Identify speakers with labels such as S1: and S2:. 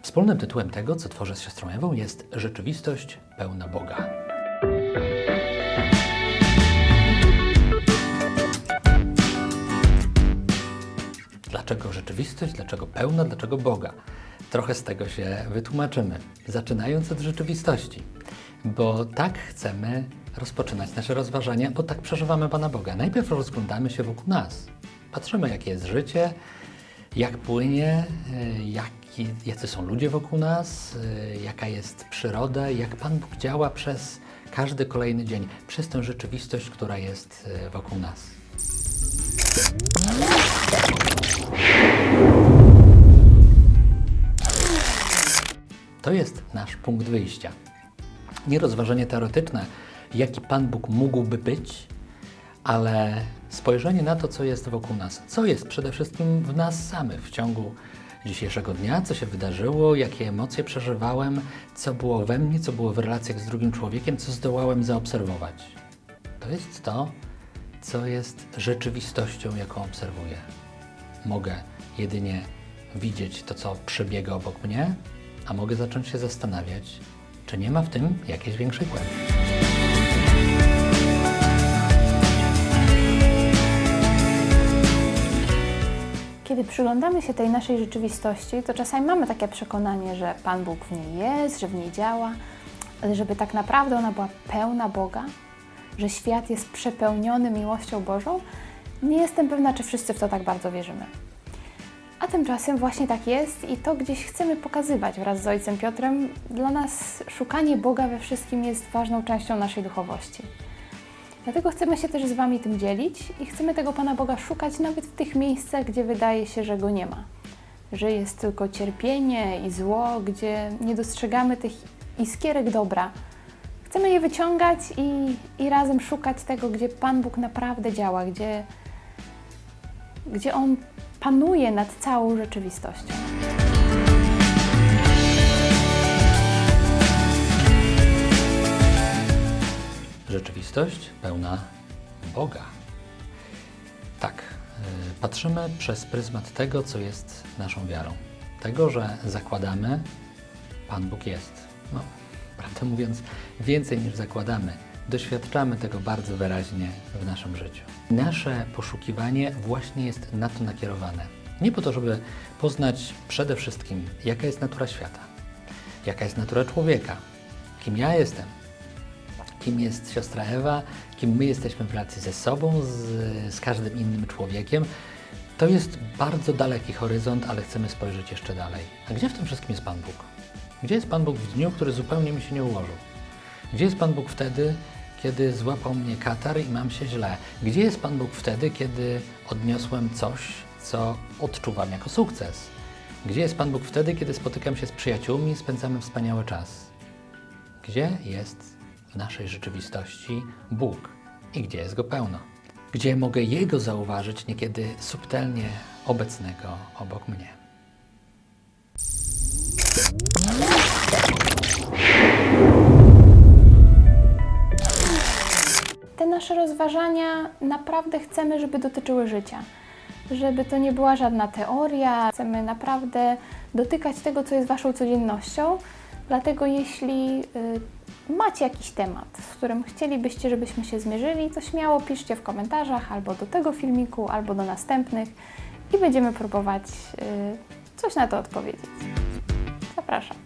S1: Wspólnym tytułem tego, co tworzę z siostrą Ewą, jest Rzeczywistość pełna Boga. Dlaczego rzeczywistość? Dlaczego pełna? Dlaczego Boga? Trochę z tego się wytłumaczymy, zaczynając od rzeczywistości. Bo tak chcemy rozpoczynać nasze rozważania, bo tak przeżywamy Pana Boga. Najpierw rozglądamy się wokół nas. Patrzymy, jakie jest życie, jak płynie, jacy są ludzie wokół nas, jaka jest przyroda, jak Pan Bóg działa przez każdy kolejny dzień, przez tę rzeczywistość, która jest wokół nas. To jest nasz punkt wyjścia. Nie rozważanie teoretyczne, jaki Pan Bóg mógłby być, ale spojrzenie na to, co jest wokół nas. Co jest przede wszystkim w nas samych w ciągu dzisiejszego dnia, co się wydarzyło, jakie emocje przeżywałem, co było we mnie, co było w relacjach z drugim człowiekiem, co zdołałem zaobserwować. To jest to, co jest rzeczywistością, jaką obserwuję. Mogę jedynie widzieć to, co przebiega obok mnie, a mogę zacząć się zastanawiać, czy nie ma w tym jakiejś większej głębi.
S2: Kiedy przyglądamy się tej naszej rzeczywistości, to czasami mamy takie przekonanie, że Pan Bóg w niej jest, że w niej działa, ale żeby tak naprawdę ona była pełna Boga, że świat jest przepełniony miłością Bożą, nie jestem pewna, czy wszyscy w to tak bardzo wierzymy. A tymczasem właśnie tak jest i to gdzieś chcemy pokazywać wraz z Ojcem Piotrem. Dla nas szukanie Boga we wszystkim jest ważną częścią naszej duchowości. Dlatego chcemy się też z Wami tym dzielić i chcemy tego Pana Boga szukać nawet w tych miejscach, gdzie wydaje się, że Go nie ma. Że jest tylko cierpienie i zło, gdzie nie dostrzegamy tych iskierek dobra. Chcemy je wyciągać i razem szukać tego, gdzie Pan Bóg naprawdę działa, gdzie On panuje nad całą rzeczywistością.
S1: Rzeczywistość pełna Boga. Tak, patrzymy przez pryzmat tego, co jest naszą wiarą. Tego, że zakładamy, Pan Bóg jest. No, prawdę mówiąc, więcej niż zakładamy. Doświadczamy tego bardzo wyraźnie w naszym życiu. Nasze poszukiwanie właśnie jest na to nakierowane. Nie po to, żeby poznać przede wszystkim, jaka jest natura świata, jaka jest natura człowieka, kim ja jestem, kim jest siostra Ewa, kim my jesteśmy w relacji ze sobą, z każdym innym człowiekiem. To jest bardzo daleki horyzont, ale chcemy spojrzeć jeszcze dalej. A gdzie w tym wszystkim jest Pan Bóg? Gdzie jest Pan Bóg w dniu, który zupełnie mi się nie ułożył? Gdzie jest Pan Bóg wtedy, kiedy złapał mnie katar i mam się źle? Gdzie jest Pan Bóg wtedy, kiedy odniosłem coś, co odczuwam jako sukces? Gdzie jest Pan Bóg wtedy, kiedy spotykam się z przyjaciółmi i spędzamy wspaniały czas? Gdzie jest w naszej rzeczywistości Bóg i gdzie jest Go pełno? Gdzie mogę Jego zauważyć niekiedy subtelnie obecnego obok mnie?
S2: Te nasze rozważania naprawdę chcemy, żeby dotyczyły życia. Żeby to nie była żadna teoria. Chcemy naprawdę dotykać tego, co jest Waszą codziennością. Dlatego jeśli macie jakiś temat, z którym chcielibyście, żebyśmy się zmierzyli, to śmiało piszcie w komentarzach albo do tego filmiku, albo do następnych i będziemy próbować coś na to odpowiedzieć. Zapraszam.